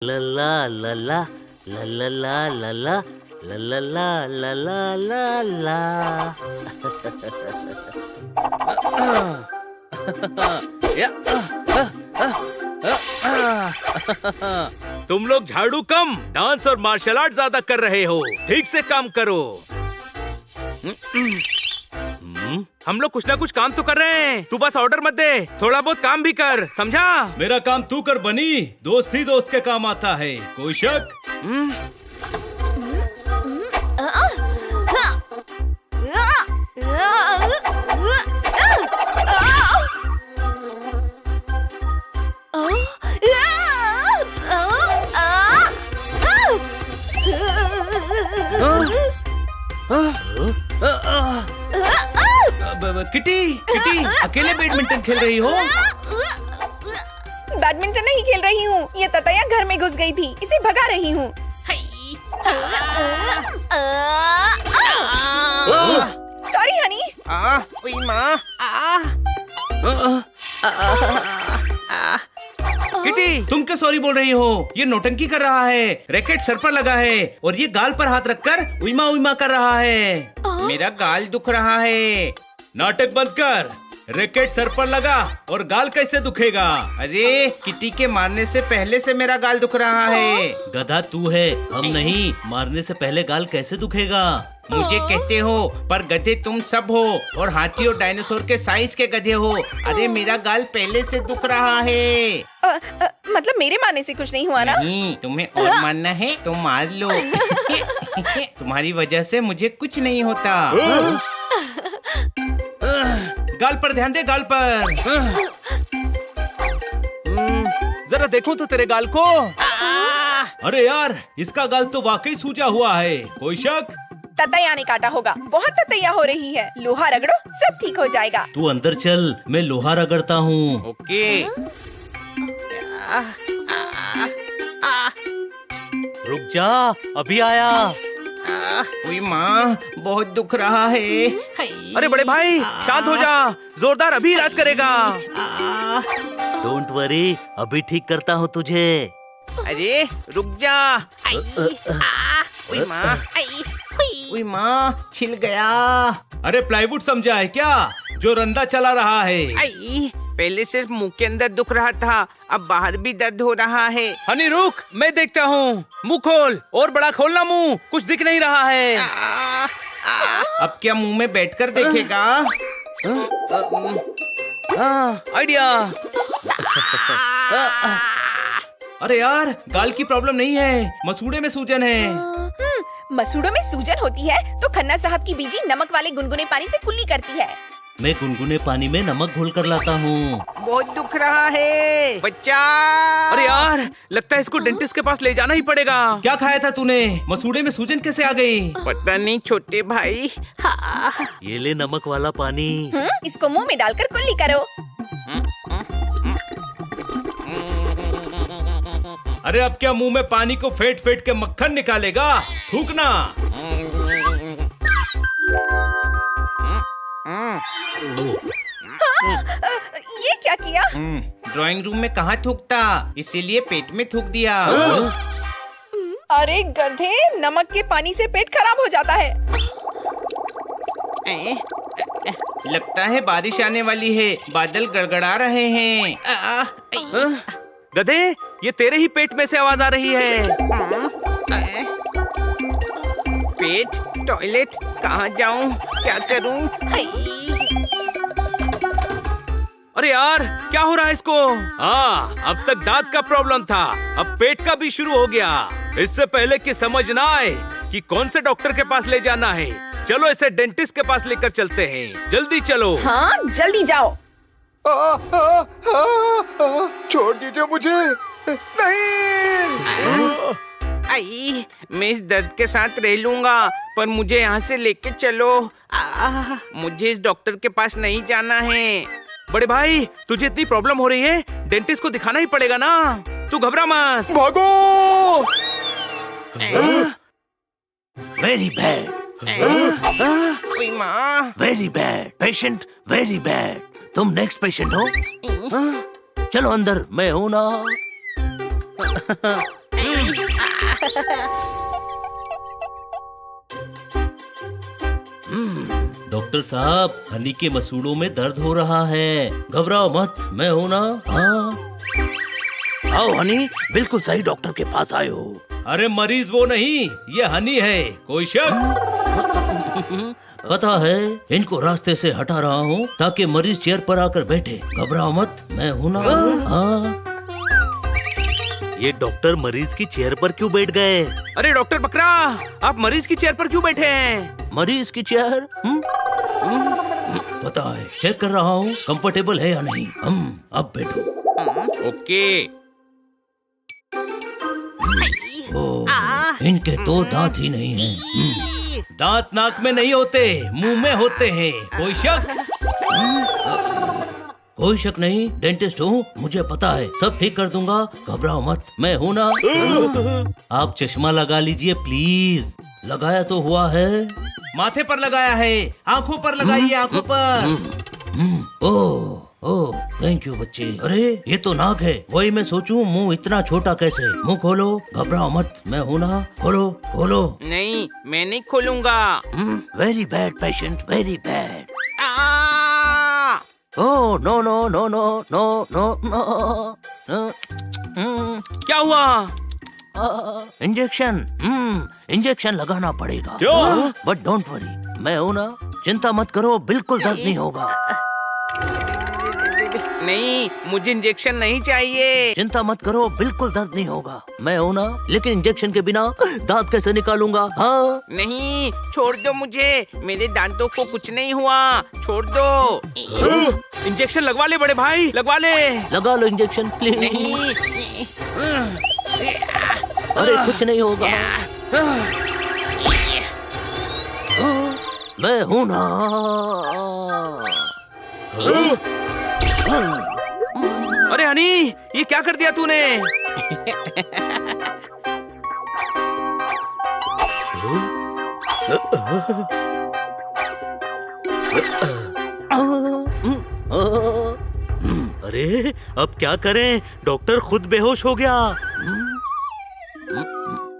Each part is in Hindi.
ला ला ला ला ला ला ला ला ला ला ला ला ला ला ला। तुम लोग झाड़ू कम, डांस और मार्शल आर्ट ज्यादा कर रहे हो। ठीक से काम करो। हम लोग कुछ ना कुछ काम तो कर रहे हैं। तू बस ऑर्डर मत दे, थोड़ा बहुत काम भी कर, समझा? मेरा काम तू कर बनी, दोस्त ही दोस्त के काम आता है, कोई शक? किटी, अकेले बैडमिंटन खेल रही हो? बैडमिंटन नहीं खेल रही हूँ, ये ततैया घर में घुस गई थी, इसे भगा रही हूँ। सॉरी हनी। किटी, तुम क्यों सॉरी बोल रही हो? ये नौटंकी कर रहा है, रैकेट सर पर लगा है और ये गाल पर हाथ रखकर उइमा उइमा कर रहा है। मेरा गाल दुख रहा है। नाटक बंद कर, रैकेट सर पर लगा और गाल कैसे दुखेगा? अरे किटी के मारने से पहले से मेरा गाल दुख रहा है। गधा तू है, हम नहीं। मारने से पहले गाल कैसे दुखेगा? मुझे कहते हो, पर गधे तुम सब हो और हाथी और डायनासोर के साइज के गधे हो। अरे मेरा गाल पहले से दुख रहा है। मतलब मेरे मारने से कुछ नहीं हुआ ना? नहीं, तुम्हें और मारना है तो मार लो। तुम्हारी वजह से मुझे कुछ नहीं होता। गाल पर ध्यान दे, गाल पर। जरा देखो तो तेरे गाल को। अरे यार, इसका गाल तो वाकई सूजा हुआ है, कोई शक? ततैया ने काटा होगा, बहुत ततैया हो रही है। लोहा रगड़ो, सब ठीक हो जाएगा। तू अंदर चल, मैं लोहा रगड़ता हूँ। ओके। रुक जा, अभी आया। ओए माँ, बहुत दुख रहा है। अरे बड़े भाई, शांत हो जा, जोरदार अभी इलाज करेगा। डोंट वरी, अभी ठीक करता हूँ तुझे। अरे रुक जा। ओए माँ, छिल गया। अरे प्लाईवुड समझा है क्या, जो रंदा चला रहा है? पहले सिर्फ मुंह के अंदर दुख रहा था, अब बाहर भी दर्द हो रहा है। हनी रुक, मैं देखता हूँ। मुंह खोल, और बड़ा खोलना मुंह, कुछ दिख नहीं रहा है। अब क्या मुंह में बैठकर देखेगा? आइडिया। अरे यार, गाल की प्रॉब्लम नहीं है, मसूड़े में सूजन है। मसूड़ों में सूजन होती है तो खन्ना साहब की बीजी नमक वाले गुनगुने पानी से कुल्ली करती है। मैं गुनगुने पानी में नमक घोल कर लाता हूँ। बहुत दुख रहा है बच्चा। अरे यार, लगता है इसको डेंटिस्ट के पास ले जाना ही पड़ेगा। क्या खाया था तूने? मसूड़े में सूजन कैसे आ गई? पता नहीं छोटे भाई। ये ले नमक वाला पानी। इसको मुंह में डालकर कुल्ली करो। अरे अब क्या मुंह में पानी को फेंट फेंट के मक्खन निकालेगा? थूकना। ये क्या किया? ड्राइंग रूम में कहाँ थूकता, इसीलिए पेट में थूक दिया। अरे गधे, नमक के पानी से पेट खराब हो जाता है। लगता है बारिश आने वाली है, बादल गड़गड़ा रहे हैं। गधे, ये तेरे ही पेट में से आवाज आ रही है। पेट, टॉयलेट, कहाँ जाऊं, क्या करूं? अरे यार, क्या हो रहा है इसको? हाँ, अब तक दांत का प्रॉब्लम था, अब पेट का भी शुरू हो गया। इससे पहले कि समझ ना आए कि कौन से डॉक्टर के पास ले जाना है, चलो इसे डेंटिस्ट के पास लेकर चलते हैं। जल्दी चलो। हाँ, जल्दी जाओ। छोड़ दीजिए मुझे। नहीं। आई, मैं इस दर्द के साथ रह लूंगा, पर मुझे यहाँ से लेके चलो। मुझे इस डॉक्टर के पास नहीं जाना है। बड़े भाई, तुझे इतनी प्रॉब्लम हो रही है, डेंटिस्ट को दिखाना ही पड़ेगा ना। तू घबरा मत। भागो। वेरी बैड, माँ, very bad patient, very bad. तुम नेक्स्ट पेशेंट हो? चलो अंदर, मैं हूँ ना। डॉक्टर साहब, हनी के मसूड़ों में दर्द हो रहा है। घबराओ मत, मैं हूँ ना। हाँ, आओ हनी, बिल्कुल सही डॉक्टर के पास आए हो। अरे मरीज वो नहीं, ये हनी है। कोई शक? पता है, इनको रास्ते से हटा रहा हूँ ताकि मरीज चेयर पर आकर बैठे। घबराओ मत, मैं हूँ ना। हाँ। ये डॉक्टर मरीज की चेयर पर क्यों बैठ गए? अरे डॉक्टर बकरा, आप मरीज की चेयर पर क्यों बैठे हैं? मरीज की चेयर? पता है, चेक कर रहा हूँ कंफर्टेबल है या नहीं। अब बैठो। ओके। इनके तो दांत ही नहीं हैं। दांत नाक में नहीं होते, मुंह में होते हैं। कोई शक? कोई शक नहीं, डेंटिस्ट हूँ, मुझे पता है, सब ठीक कर दूंगा। घबराओ मत, मैं हूँ ना। आप चश्मा लगा लीजिए प्लीज। लगाया तो हुआ है। माथे पर लगाया है, आंखों पर लगाइए, आंखों पर। ओह थैंक यू बच्चे। अरे ये तो नाक है। वही मैं सोचूं, मुंह इतना छोटा कैसे। मुंह खोलो, घबराओ मत, मैं हूँ ना। खोलो खोलो। नहीं, मैं नहीं खोलूंगा। Very bad patient, very bad. Oh no no no no no no no. क्या हुआ? इंजेक्शन। इंजेक्शन लगाना पड़ेगा। क्यों? बट डोंट वरी, मैं हूँ ना। चिंता मत करो, बिल्कुल दर्द नहीं होगा। नहीं, मुझे इंजेक्शन नहीं चाहिए। चिंता मत करो, बिल्कुल दर्द नहीं होगा। मैं हूँ ना। लेकिन इंजेक्शन के बिना दांत कैसे निकालूंगा? हाँ। नहीं, छोड़ दो मुझे, मेरे दांतों को कुछ नहीं हुआ। छोड़ दो। इंजेक्शन लगवा ले बड़े भाई, लगवा ले। लगा लो इंजेक्शन प्लीज। नहीं। अरे कुछ नहीं होगा, मैं हूँ ना। अरे हनी, ये क्या कर दिया तूने? अरे अब क्या करें? डॉक्टर खुद बेहोश हो गया।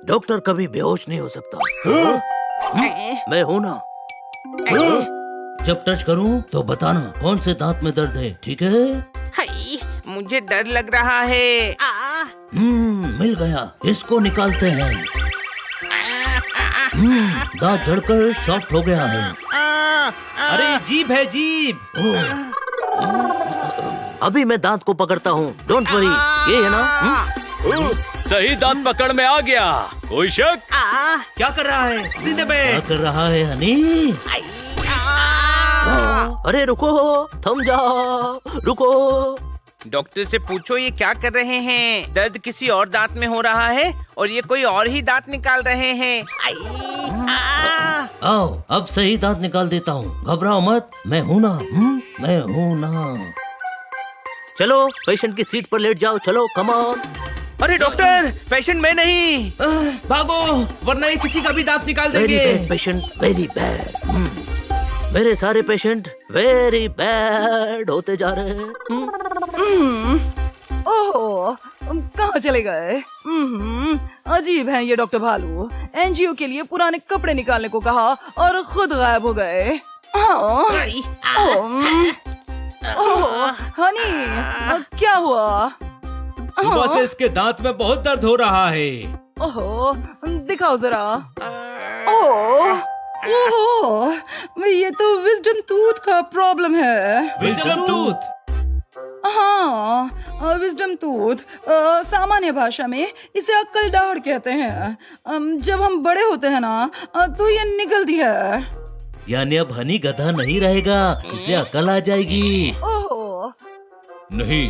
डॉक्टर कभी बेहोश नहीं हो सकता। मैं हूँ ना। जब टच करूं तो बताना कौन से दांत में दर्द है, ठीक है? हाय, मुझे डर लग रहा है। मिल गया, इसको निकालते हैं। दांत जड़कर सॉफ्ट हो गया है। अरे जीभ है, जीभ। अभी मैं दांत को पकड़ता हूँ, डोंट वरी। ये है ना? सही दांत पकड़ में आ गया। कोई शक? क्या कर रहा है? सीधे पे। क्या कर रहा है हनी? अरे रुको, थम जाओ, रुको। डॉक्टर से पूछो ये क्या कर रहे हैं। दर्द किसी और दांत में हो रहा है और ये कोई और ही दांत निकाल रहे हैं। आओ, अब सही दांत निकाल देता हूँ। घबराओ मत, मैं हूँ ना। मैं हूँ ना। चलो पेशेंट की सीट पर लेट जाओ, चलो कम ऑन। अरे डॉक्टर, पेशेंट मैं नहीं। भागो, वरना ये किसी का भी दांत निकाल वेरी देंगे। Bad patient, very bad. मेरे सारे पेशेंट वेरी बैड होते जा रहे हैं। ओह, कहाँ चले गए? अजीब है ये डॉक्टर भालू। एनजीओ के लिए पुराने कपड़े निकालने को कहा और खुद गायब हो गए। हनी, क्या हुआ? सुबह से इसके दांत में बहुत दर्द हो रहा है। ओहो, दिखाओ जरा। ओह, ये तो विजडम टूथ का प्रॉब्लम है। Wisdom tooth? हाँ, विजडम टूथ। सामान्य भाषा में इसे अक्ल दाढ़ कहते हैं। जब हम बड़े होते हैं ना, तो ये निकलती है। यानी अब हनी गधा नहीं रहेगा, इसे अकल आ जाएगी। ओह, नहीं,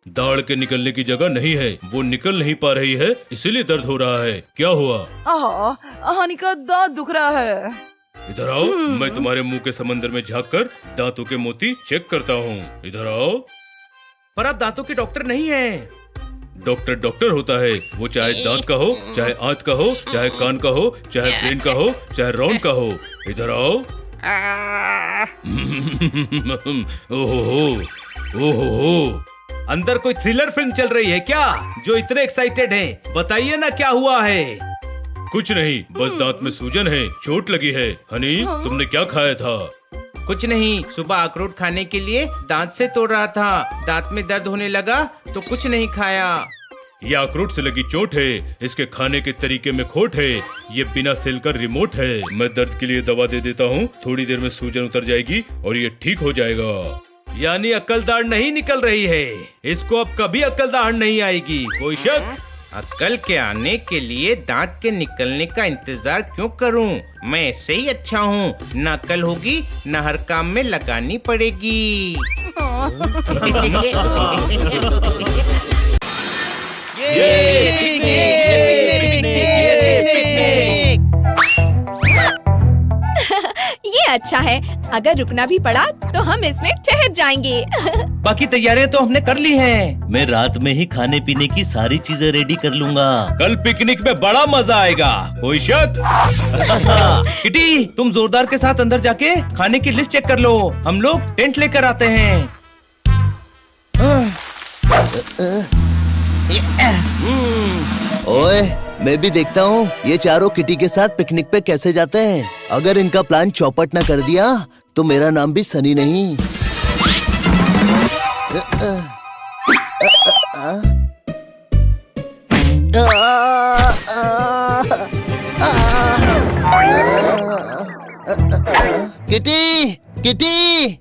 दाढ़ के निकलने की जगह नहीं है, वो निकल नहीं पा रही है, इसीलिए दर्द हो रहा है। क्या हुआ? हनी का दांत दुख रहा है। इधर आओ, मैं तुम्हारे मुंह के समंदर में झांककर दांतों के मोती चेक करता हूँ। इधर आओ। पर आप दांतों के डॉक्टर नहीं हैं। डॉक्टर डॉक्टर होता है, वो चाहे दांत का हो, चाहे आंत का हो, चाहे कान का हो, चाहे ब्रेन का हो, चाहे राउंड का हो। इधर आओ। ओहो, अंदर कोई थ्रिलर फिल्म चल रही है क्या, जो इतने एक्साइटेड हैं? बताइए ना क्या हुआ है। कुछ नहीं, बस दांत में सूजन है, चोट लगी है। हनी, तुमने क्या खाया था? कुछ नहीं, सुबह अखरोट खाने के लिए दांत से तोड़ रहा था, दांत में दर्द होने लगा तो कुछ नहीं खाया। ये अखरोट से लगी चोट है, इसके खाने के तरीके में खोट है। ये बिना सेल का रिमोट है। मैं दर्द के लिए दवा दे देता हूँ, थोड़ी देर में सूजन उतर जाएगी और ये ठीक हो जाएगा। यानी अक्लदाड़ नहीं निकल रही है। इसको अब कभी अक्लदाड़ नहीं आएगी, कोई शक? अक्ल के आने के लिए दांत के निकलने का इंतजार क्यों करूं? मैं ऐसे ही अच्छा हूँ, न अक्ल होगी न हर काम में लगानी पड़ेगी। ये अच्छा है, अगर रुकना भी पड़ा तो हम इसमें ठहर जाएंगे। बाकी तैयारियां तो हमने कर ली हैं। मैं रात में ही खाने पीने की सारी चीजें रेडी कर लूंगा। कल पिकनिक में बड़ा मजा आएगा, कोई शक? किटी, तुम जोरदार के साथ अंदर जाके खाने की लिस्ट चेक कर लो। हम लोग टेंट लेकर आते हैं। ओए, मैं भी देखता हूँ ये चारों किटी के साथ पिकनिक पे कैसे जाते हैं। अगर इनका प्लान चौपट न कर दिया तो मेरा नाम भी सनी नहीं। Kitty, kitty.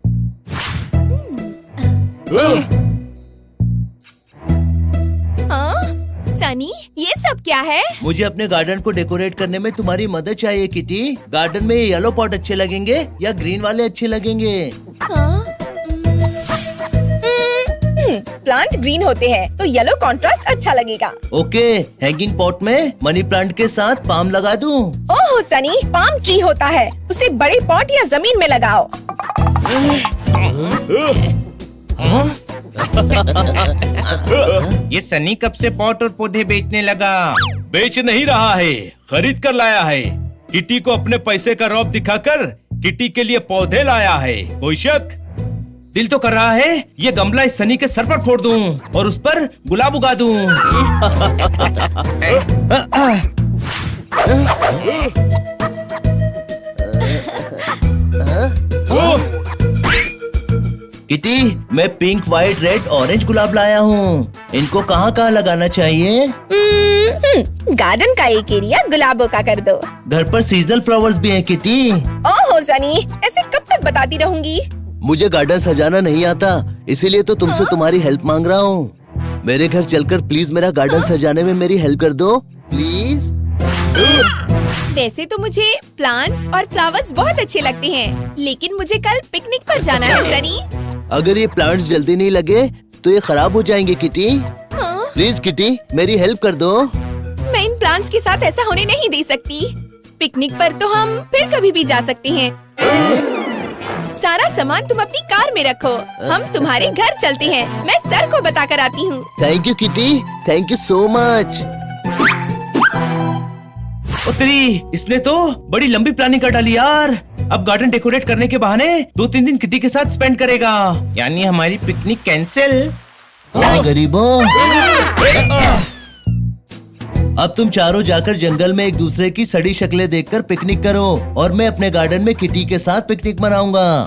सनी, ये सब क्या है? मुझे अपने गार्डन को डेकोरेट करने में तुम्हारी मदद चाहिए किटी। गार्डन में येलो पॉट अच्छे लगेंगे या ग्रीन वाले अच्छे लगेंगे? प्लांट ग्रीन होते हैं तो येलो कंट्रास्ट अच्छा लगेगा। ओके, हैंगिंग पॉट में मनी प्लांट के साथ पाम लगा दूं। ओह सनी, पाम ट्री होता है, उसे बड़े पॉट या जमीन में लगाओ। ये सनी कब से पॉट और पौधे बेचने लगा? बेच नहीं रहा है, खरीद कर लाया है। किटी को अपने पैसे का रौब दिखाकर किटी के लिए पौधे लाया है, कोई शक? दिल तो कर रहा है ये गमला इस सनी के सर पर फोड़ दूं और उस पर गुलाब उगा दूं। किटी, मैं पिंक, व्हाइट, रेड, ऑरेंज गुलाब लाया हूँ। इनको कहाँ कहाँ लगाना चाहिए? गार्डन का एक एरिया गुलाबों का कर दो। घर पर सीजनल फ्लावर्स भी हैं किटी। ओह सनी, ऐसे कब तक बताती रहूंगी? मुझे गार्डन सजाना नहीं आता, इसीलिए तो तुमसे तुम्हारी हेल्प मांग रहा हूँ। मेरे घर चलकर प्लीज मेरा गार्डन सजाने में मेरी हेल्प कर दो, प्लीज। वैसे तो मुझे प्लांट्स और फ्लावर्स बहुत अच्छे लगते हैं, लेकिन मुझे कल पिकनिक पर जाना है सनी। अगर ये प्लांट्स जल्दी नहीं लगे तो ये खराब हो जाएंगे किटी। प्लीज किटी, मेरी हेल्प कर दो। मैं इन प्लांट्स के साथ ऐसा होने नहीं दे सकती। पिकनिक पर तो हम फिर कभी भी जा सकते हैं। सारा सामान तुम अपनी कार में रखो, हम तुम्हारे घर चलते हैं। मैं सर को बता कर आती हूँ। Thank you kitty, thank you so much. उत्तरी, इसने तो बड़ी लंबी प्लानिंग कर डाली यार। अब गार्डन डेकोरेट करने के बहाने 2-3 दिन किटी के साथ स्पेंड करेगा। यानी हमारी पिकनिक कैंसिल? हाँ गरीबों। अब तुम चारों जाकर जंगल में एक दूसरे की सड़ी शक्लें देखकर पिकनिक करो और मैं अपने गार्डन में किटी के साथ पिकनिक मनाऊंगा।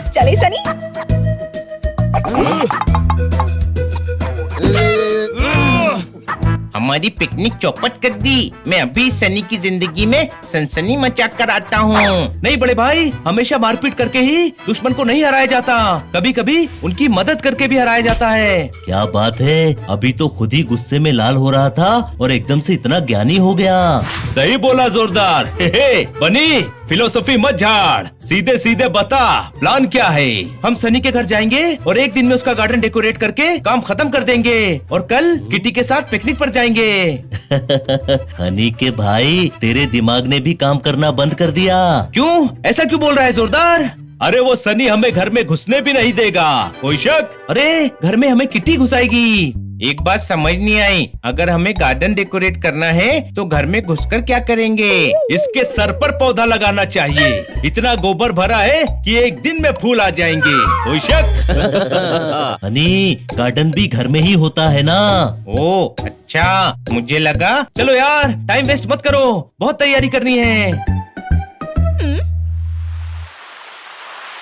चले सनी। हमारी पिकनिक चौपट कर दी। मैं अभी सनी की जिंदगी में सनसनी मचा कर आता हूँ। नहीं बड़े भाई, हमेशा मारपीट करके ही दुश्मन को नहीं हराया जाता, कभी कभी उनकी मदद करके भी हराया जाता है। क्या बात है, अभी तो खुद ही गुस्से में लाल हो रहा था और एकदम से इतना ज्ञानी हो गया। सही बोला जोरदार। हे बनी, फिलोसफी मत झाड़, सीधे सीधे बता प्लान क्या है। हम सनी के घर जाएंगे और एक दिन में उसका गार्डन डेकोरेट करके काम खत्म कर देंगे और कल किटी के साथ पिकनिक पर जाएंगे। हनी के भाई, तेरे दिमाग ने भी काम करना बंद कर दिया। क्यों, ऐसा क्यों बोल रहा है जोरदार? अरे वो सनी हमें घर में घुसने भी नहीं देगा, कोई शक? अरे घर में हमें किटी घुसाएगी। एक बात समझ नहीं आई, अगर हमें गार्डन डेकोरेट करना है तो घर में घुसकर क्या करेंगे? इसके सर पर पौधा लगाना चाहिए। इतना गोबर भरा है कि एक दिन में फूल आ जाएंगे। कोई शक? हनी, गार्डन भी घर में ही होता है ना। ओ अच्छा, मुझे लगा। चलो यार, टाइम वेस्ट मत करो, बहुत तैयारी करनी है।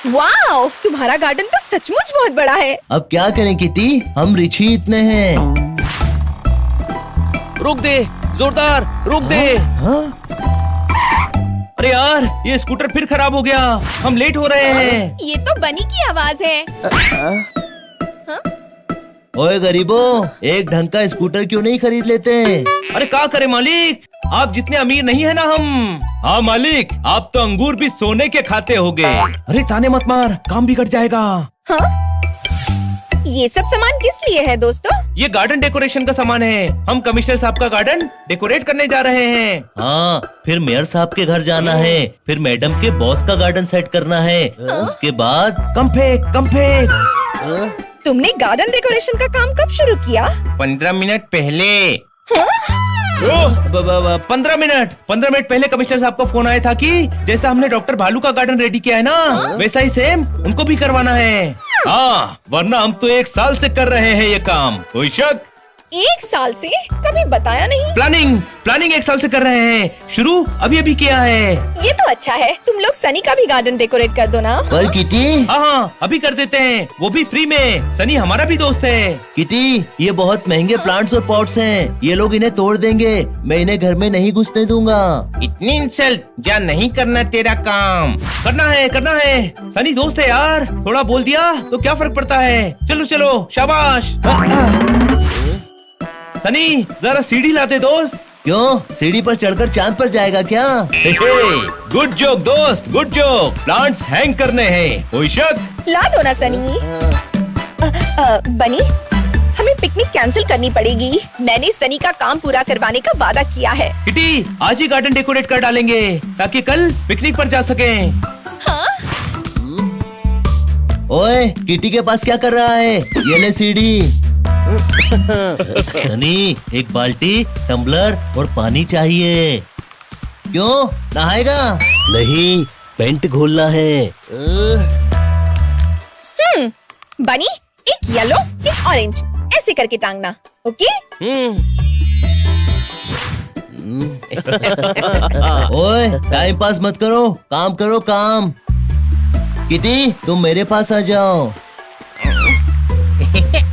वाओ, तुम्हारा गार्डन तो सचमुच बहुत बड़ा है। अब क्या करें किटी, हम रिच ही इतने हैं। रोक दे, जोरदार रोक दे। हाँ? अरे यार, ये स्कूटर फिर खराब हो गया, हम लेट हो रहे हैं। ये तो बनी की आवाज है। ओए गरीबों, एक ढंग का स्कूटर क्यों नहीं खरीद लेते? अरे क्या करे मालिक, आप जितने अमीर नहीं है ना हम। हाँ मालिक, आप तो अंगूर भी सोने के खाते होगे। अरे ताने मत मार, काम बिगड़ जाएगा। हाँ? ये सब सामान किस लिए है दोस्तों? ये गार्डन डेकोरेशन का सामान है। हम कमिश्नर साहब का गार्डन डेकोरेट करने जा रहे हैं। हाँ, फिर मेयर साहब के घर जाना है, फिर मैडम के बॉस का गार्डन सेट करना है, उसके बाद कम फेंक। हाँ? तुमने गार्डन डेकोरेशन का काम कब शुरू किया? 15 मिनट पहले। 15 मिनट पहले कमिश्नर साहब का फोन आया था कि जैसा हमने डॉक्टर भालू का गार्डन रेडी किया है ना, वैसा ही सेम उनको भी करवाना है। हाँ, वरना हम तो 1 साल से कर रहे हैं ये काम। कोई शक? 1 साल से? कभी बताया नहीं। प्लानिंग 1 साल से कर रहे हैं, शुरू अभी अभी किया है। ये तो अच्छा है, तुम लोग सनी का भी गार्डन डेकोरेट कर दो ना। पर किटी, हाँ, अभी कर देते हैं, वो भी फ्री में। सनी हमारा भी दोस्त है। किटी, ये बहुत महंगे प्लांट्स और पॉट्स हैं, ये लोग इन्हें तोड़ देंगे। मैं इन्हें घर में नहीं घुसने दूंगा। इतनी इंसल्ट, जा नहीं करना तेरा काम। करना है। सनी दोस्त है यार, थोड़ा बोल दिया तो क्या फर्क पड़ता है। चलो शाबाश। सनी, जरा सीढ़ी लाते दोस्त। क्यों, सीढ़ी पर चढ़कर चांद पर जाएगा क्या? गुड जोक दोस्त, गुड जोक। प्लांट्स हैंग करने हैं, कोई शक? ला दो ना सनी। बनी, हमें पिकनिक कैंसिल करनी पड़ेगी। मैंने सनी का काम पूरा करवाने का वादा किया है। किटी, आज ही गार्डन डेकोरेट कर डालेंगे ताकि कल पिकनिक पर जा सकें। हाँ? ओए, किटी के पास क्या कर रहा है? ये ले सीढ़ी। हनी, एक बाल्टी, टम्बलर और पानी चाहिए। क्यों, नहाएगा? नहीं, पेंट घोलना है। बनी, एक येलो, एक ऑरेंज, ऐसे करके टांगना। ओके? ओए, टाइम पास मत करो, काम करो काम। किटी, तुम मेरे पास आ जाओ।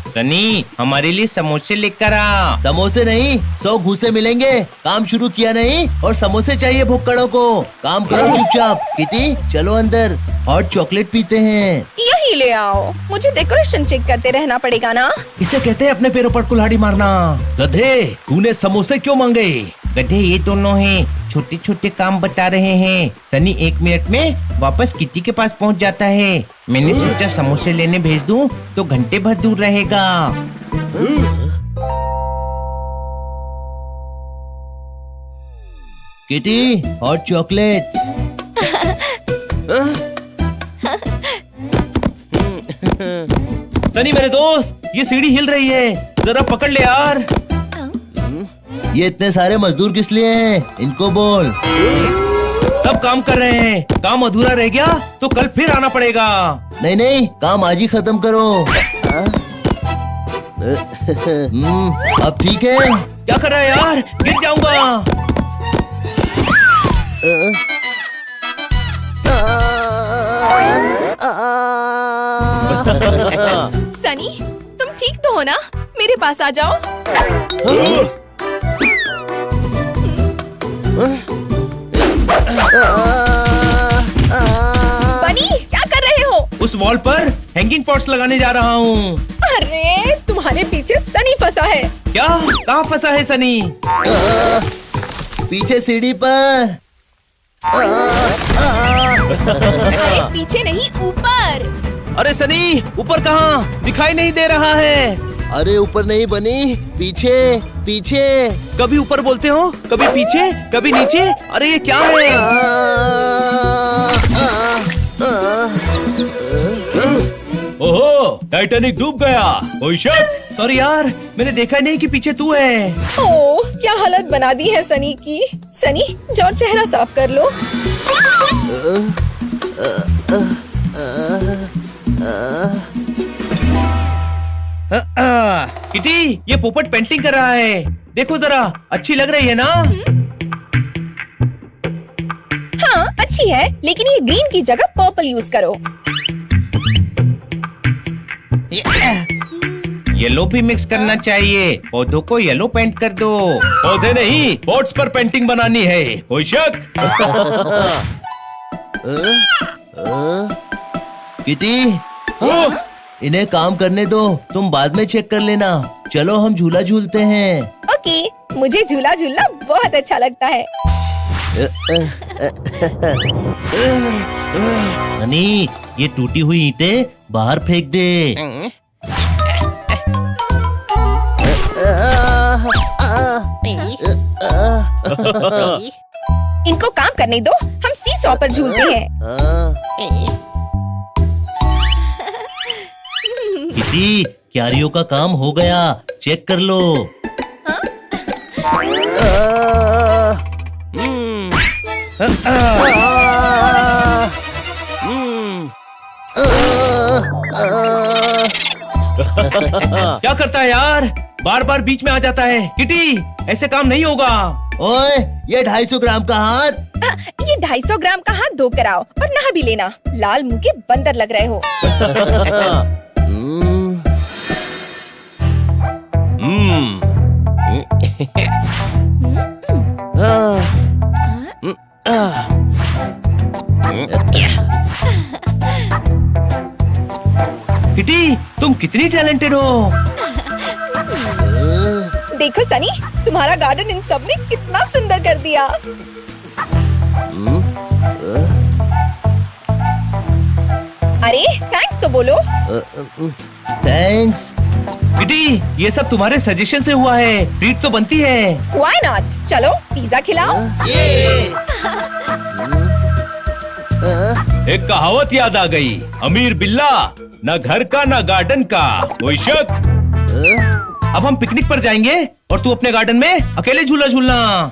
सनी, हमारे लिए समोसे लेकर आ। समोसे नहीं, 100 घूसे मिलेंगे। काम शुरू किया नहीं और समोसे चाहिए भुक्कड़ों को। काम करो चुपचाप। किटी, चलो अंदर, हॉट चॉकलेट पीते हैं। यही ले आओ, मुझे डेकोरेशन चेक करते रहना पड़ेगा ना। इसे कहते हैं अपने पैरों पर कुल्हाड़ी मारना। गधे, तूने समोसे क्यों मांगे? गधे ये दोनों हैं, छोटे छोटे काम बता रहे हैं। सनी 1 मिनट में वापस किटी के पास पहुंच जाता है। मैंने सोचा समोसे लेने भेज दूं तो घंटे भर दूर रहेगा। Kitty, hot chocolate. सनी मेरे दोस्त, ये सीढ़ी हिल रही है, जरा पकड़ ले यार। ये इतने सारे मजदूर किस लिए हैं? इनको बोल। सब काम कर रहे हैं, काम अधूरा रह गया तो कल फिर आना पड़ेगा। नहीं, काम आज ही खत्म करो। अब ठीक है। क्या कर रहा है यार, गिर जाऊंगा। सनी, तुम ठीक तो हो ना? मेरे पास आ जाओ। बनी, क्या कर रहे हो? उस वॉल पर हैंगिंग पॉट्स लगाने जा रहा हूँ। अरे, तुम्हारे पीछे सनी फंसा है। क्या? कहाँ फंसा है सनी? पीछे सीढ़ी पर। अरे पीछे नहीं, ऊपर। अरे सनी, ऊपर कहाँ? दिखाई नहीं दे रहा है। अरे ऊपर नहीं बनी, पीछे पीछे। कभी ऊपर बोलते हो, कभी पीछे, कभी नीचे। अरे ये क्या है? ओहो, टाइटैनिक डूब गया। कोई शक? सॉरी यार, मैंने देखा नहीं कि पीछे तू है। ओह, क्या हालत बना दी है सनी की। सनी, जाओ चेहरा साफ कर लो। किटी, ये पोपट पेंटिंग कर रहा है। देखो जरा, अच्छी लग रही है ना? हाँ, अच्छी है, लेकिन ये ग्रीन की जगह पर्पल यूज करो। येलो भी मिक्स करना चाहिए। पौधों को येलो पेंट कर दो। पौधे नहीं, पॉट्स पर पेंटिंग बनानी है। कोई शक? किटी, इन्हें काम करने दो, तुम बाद में चेक कर लेना। चलो हम झूला झूलते हैं। ओके, मुझे झूला झूलना बहुत अच्छा लगता है। हनी, ये टूटी हुई ईंटें बाहर फेंक दे। इनको काम करने दो, हम सीसॉ पर झूलते हैं। किटी, क्यारियों का काम हो गया, चेक कर लो। क्या करता है यार, बार बार बीच में आ जाता है। किटी, ऐसे काम नहीं होगा। ओए, ये 250 ग्राम का हाथ। ये 250 ग्राम का हाथ धो कर आओ और नहा भी लेना। लाल मुंह के बंदर लग रहे हो। किटी, तुम कितनी टैलेंटेड हो। देखो सनी, तुम्हारा गार्डन इन सब ने कितना सुंदर कर दिया। अरे थैंक्स तो बोलो। थैंक्स। किटी, ये सब तुम्हारे सजेशन से हुआ है। ट्रीट तो बनती है। Why not? चलो पिज्जा खिलाओ। एक कहावत याद आ गई, अमीर बिल्ला, ना घर का ना गार्डन का। कोई शक? अब हम पिकनिक पर जाएंगे और तू अपने गार्डन में अकेले झूला झूलना।